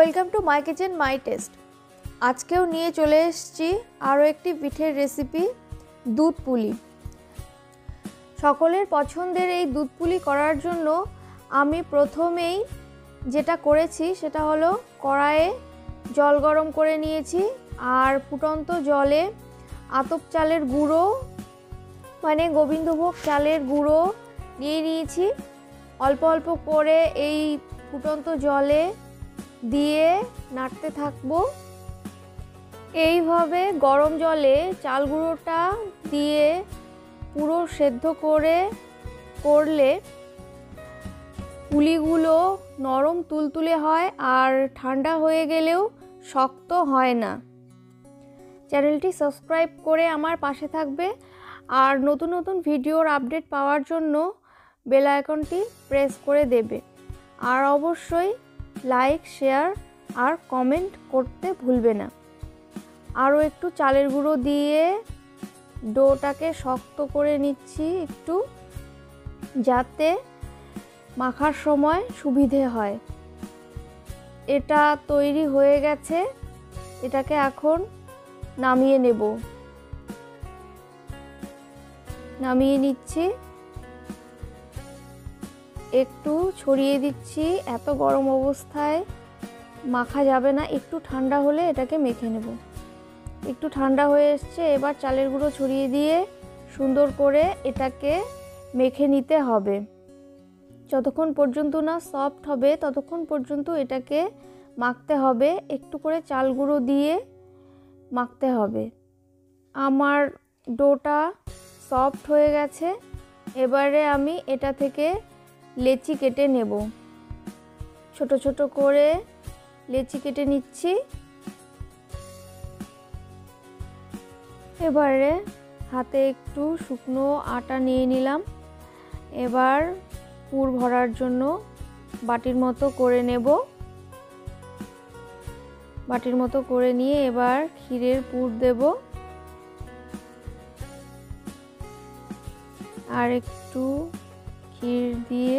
Welcome to my kitchen my test. আজকেও নিয়ে চলে এসেছি আরও একটি পিঠের রেসিপি, দুধ পুলি। সকলের পছন্দের এই দুধ পুলি করার জন্য আমি প্রথমেই যেটা করেছি সেটা হলো কড়াইয়ে জল গরম করে নিয়েছি আর ফুটন্ত জলে আতপ চালের গুঁড়ো মানে গোবিন্দভোগ চালের গুঁড়ো নিয়ে নিয়েছি। অল্প অল্প করে এই ফুটন্ত জলে দিয়ে নাড়তে থাকবো। এইভাবে গরম জলে চাল গুঁড়োটা দিয়ে পুরো সেদ্ধ করলে পুলিগুলো নরম তুলতুলে হয় আর ঠান্ডা হয়ে গেলেও শক্ত হয় না। চ্যানেলটি সাবস্ক্রাইব করে আমার পাশে থাকবে আর নতুন নতুন ভিডিওর আপডেট পাওয়ার জন্য বেল আইকনটি প্রেস করে দেবে। আর অবশ্যই লাইক, শেয়ার আর কমেন্ট করতে ভুলবে না। আরও একটু চালের গুঁড়ো দিয়ে ডোটাকে শক্ত করে নিচ্ছি একটু, যাতে মাখার সময় সুবিধে হয়। এটা তৈরি হয়ে গেছে, এটাকে এখন নামিয়ে নেব। নামিয়ে নিচ্ছি, একটু ছড়িয়ে দিচ্ছি। এত গরম অবস্থায় মাখা যাবে না, একটু ঠান্ডা হলে এটাকে মেখে নেব। একটু ঠান্ডা হয়ে এসছে, এবার চালের গুঁড়ো ছড়িয়ে দিয়ে সুন্দর করে এটাকে মেখে নিতে হবে। যতক্ষণ পর্যন্ত না সফট হবে ততক্ষণ পর্যন্ত এটাকে মাখতে হবে। একটু করে চাল গুঁড়ো দিয়ে মাখতে হবে। আমার ডোটা সফট হয়ে গেছে, এবারে আমি এটা থেকে লেচি কেটে নেব। ছোট ছোট করে লেচি কেটে নিচ্ছি। এবারে হাতে একটু শুকনো আটা নিয়ে নিলাম। এবার পুর ভরার জন্য বাটির মতো করে নেব। বাটির মতো করে নিয়ে এবার ক্ষীরের পুর দেব। আর একটু ক্ষীর দিয়ে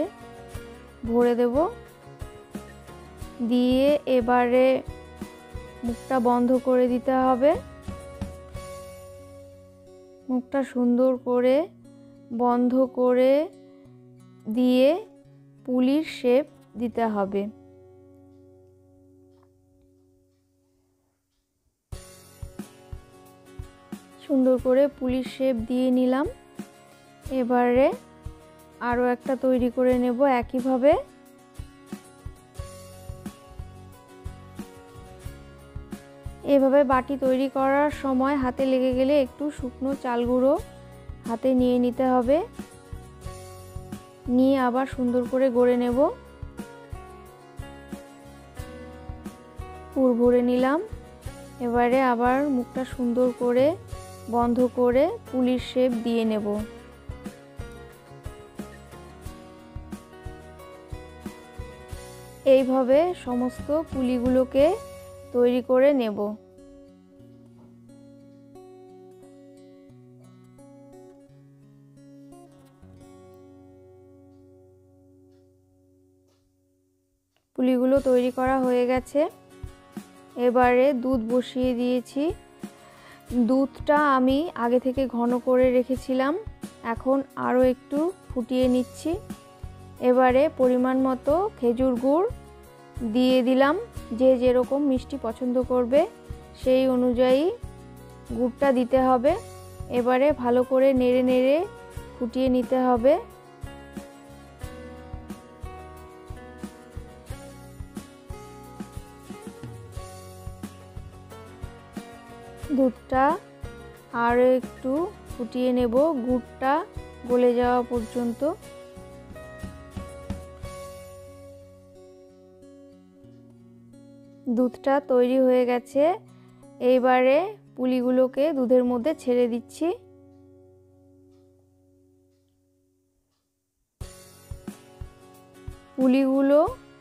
ভরে দেব। দিয়ে এবারে মুখটা বন্ধ করে দিতে হবে। মুখটা সুন্দর করে বন্ধ করে দিয়ে পুলির শেপ দিতে হবে। সুন্দর করে পুলির শেপ দিয়ে নিলাম। এবারে আরও একটা তৈরি করে নেব একইভাবে। এভাবে বাটি তৈরি করার সময় হাতে লেগে গেলে একটু শুকনো চাল গুঁড়ো হাতে নিয়ে নিতে হবে। নিয়ে আবার সুন্দর করে গড়ে নেব। পুর ভরে নিলাম। এবারে আবার মুখটা সুন্দর করে বন্ধ করে পুলির শেপ দিয়ে নেব। এইভাবে সমস্ত পুলিগুলোকে তৈরি করে নেব। পুলিগুলো তৈরি করা হয়ে গেছে। এবারে দুধ বসিয়ে দিয়েছি। দুধটা আমি আগে থেকে ঘন করে রেখেছিলাম, এখন আরও একটু ফুটিয়ে নিচ্ছি। এবারে পরিমাণ মতো খেজুর গুড় দিয়ে দিলাম। যে যেরকম মিষ্টি পছন্দ করবে সেই অনুযায়ী গুড়টা দিতে হবে। এবারে ভালো করে নেড়ে নেড়ে ফুটিয়ে নিতে হবে। দুধটা আরও একটু ফুটিয়ে নেব, গুড়টা গলে যাওয়া পর্যন্ত। দুধটা তৈরি হয়ে গেছে। এইবারে পুলিগুলোকে দুধের মধ্যে ছেড়ে দিচ্ছি। পুলিগুলো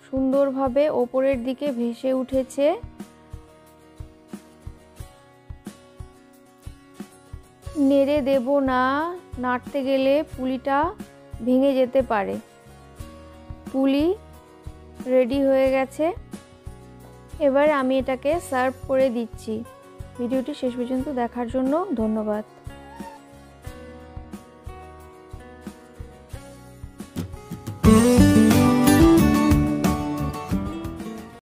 সুন্দরভাবে ওপরের দিকে ভেসে উঠেছে। নেড়ে দেব না, নাড়তে গেলে পুলিটা ভেঙে যেতে পারে। পুলি রেডি হয়ে গেছে। এবার আমি এটাকে সার্ভ করে দিচ্ছি। ভিডিওটি শেষ পর্যন্ত দেখার জন্য ধন্যবাদ।